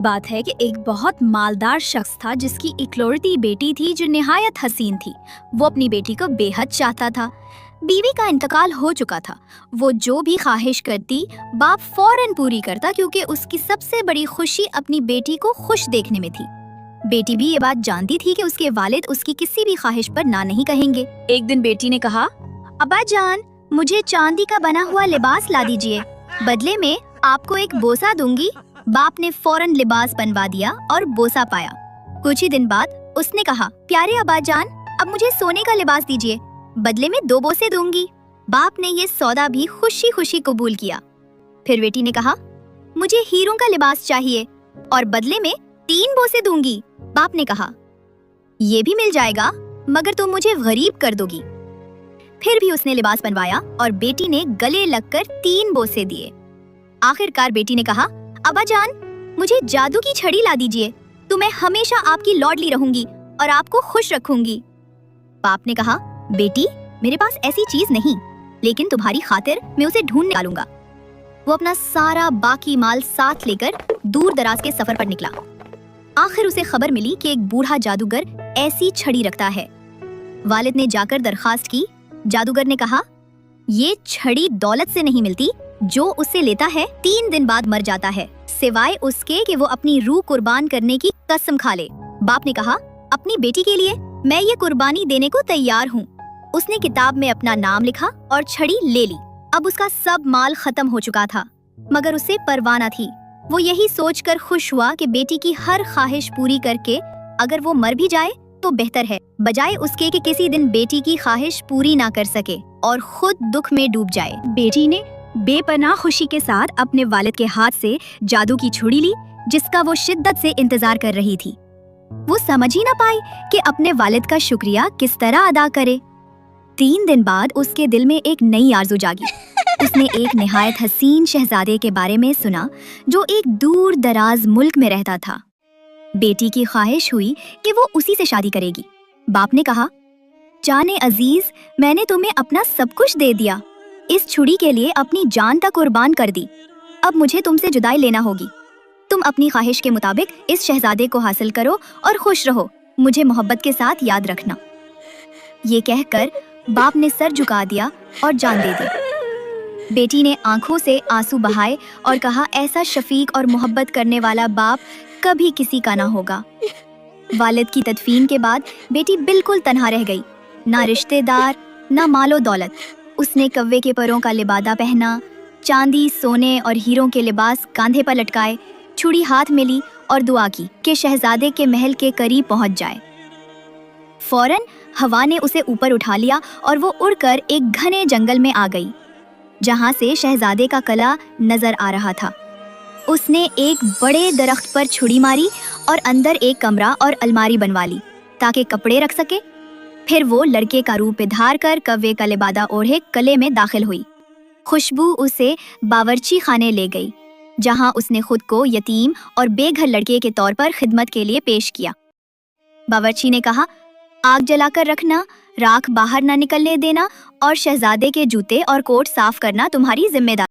बात है कि एक बहुत मालदार शख्स था जिसकी इकलौती बेटी थी जो निहायत हसीन थी। वो अपनी बेटी को बेहद चाहता था। बीवी का इंतकाल हो चुका था। वो जो भी ख्वाहिश करती बाप फौरन पूरी करता, क्योंकि उसकी सबसे बड़ी खुशी अपनी बेटी को खुश देखने में थी। बेटी भी ये बात जानती थी कि उसके वालिद उसकी किसी भी ख्वाहिश पर ना नहीं कहेंगे। एक दिन बेटी ने कहा, अब्बा जान, मुझे चांदी का बना हुआ लिबास ला दीजिए, बदले में आपको एक बोसा दूंगी। बाप ने फौरन लिबास बनवा दिया और बोसा पाया। कुछ ही दिन बाद उसने कहा, प्यारे अब्बा जान, अब मुझे सोने का लिबास दीजिए, बदले में 2 बोसे दूंगी। बाप ने ये सौदा भी खुशी खुशी कबूल किया। फिर बेटी ने कहा, मुझे हीरों का लिबास चाहिए और बदले में 3 बोसे दूंगी। बाप ने कहा, ये भी मिल जाएगा, मगर तुम मुझे गरीब कर दोगी। फिर भी उसने लिबास बनवाया और बेटी ने गले लगकर 3 बोसे दिए। आखिरकार बेटी ने कहा, अब्बा जान, मुझे जादू की छड़ी ला दीजिए, तो मैं हमेशा आपकी लाडली रहूंगी और आपको खुश रखूंगी। बाप ने कहा, बेटी, मेरे पास ऐसी चीज नहीं, लेकिन तुम्हारी खातिर मैं उसे ढूंढ निकालूंगा। वो अपना सारा बाकी माल साथ लेकर दूर दराज के सफर पर निकला। आखिर उसे खबर मिली कि एक बूढ़ा जादूगर ऐसी छड़ी रखता है। वालिद ने जाकर दरखास्त की। जादूगर ने कहा, ये छड़ी दौलत से नहीं मिलती, जो उसे लेता है 3 दिन बाद मर जाता है, सिवाय उसके कि वो अपनी रूह कुर्बान करने की कसम खा ले। बाप ने कहा, अपनी बेटी के लिए मैं ये कुर्बानी देने को तैयार हूँ। उसने किताब में अपना नाम लिखा और छड़ी ले ली। अब उसका सब माल खत्म हो चुका था, मगर उसे परवाह न थी। वो यही सोचकर खुश हुआ कि बेटी की हर ख्वाहिश पूरी करके अगर वो मर भी जाए तो बेहतर है, बजाय उसके कि किसी दिन बेटी की ख्वाहिश पूरी ना कर सके और खुद दुख में डूब जाए। बेटी ने बेपनाह खुशी के साथ अपने वालिद के हाथ से जादू की छुड़ी ली, जिसका वो शिद्दत से इंतजार कर रही थी। वो समझ ही ना पाई कि अपने वालिद का शुक्रिया किस तरह अदा करे। 3 दिन बाद उसके दिल में एक नई आरज़ू जागी। उसने एक निहायत हसीन शहजादे के बारे में सुना जो एक दूर दराज मुल्क में रहता था। बेटी की ख्वाहिश हुई कि वो उसी से शादी करेगी। बाप ने कहा, जाने अजीज, मैंने तुम्हें अपना सब कुछ दे दिया, इस छुड़ी के लिए अपनी जान तक कुर्बान कर दी। अब मुझे तुमसे जुदाई लेना होगी। तुम अपनी ख्वाहिश के मुताबिक इस शहजादे को हासिल करो और खुश रहो। मुझे मोहब्बत के साथ याद रखना। ये कहकर बाप ने सर झुका दिया और जान दे दी। बेटी ने आंखों से आंसू बहाए और कहा, ऐसा शफीक और मोहब्बत करने वाला बाप कभी किसी का ना होगा। वालिद की तदफीन के बाद बेटी बिल्कुल तन्हा रह गई, ना रिश्तेदार, ना मालो दौलत। उसने कव्वे के परों का लिबादा पहना, चांदी, सोने और हीरों के लिबास कांधे पर लटकाए, छुड़ी हाथ में ली और दुआ की कि शहजादे के महल के करीब पहुंच जाए। फौरन हवा ने उसे ऊपर उठा लिया और वो उड़कर एक घने जंगल में आ गई, जहां से शहजादे का किला नजर आ रहा था। उसने एक बड़े दरख्त पर छुड़ी मारी और अंदर एक कमरा और अलमारी बनवा ली ताकि कपड़े रख सके। फिर वो लड़के का रूप धार कर कव्वे का लिबादा ओढ़े किले में दाखिल हुई। खुशबू उसे बावर्ची खाने ले गई, जहां उसने खुद को यतीम और बेघर लड़के के तौर पर खिदमत के लिए पेश किया। बावर्ची ने कहा, आग जलाकर रखना, राख बाहर ना निकलने देना और शहजादे के जूते और कोट साफ करना तुम्हारी जिम्मेदारी।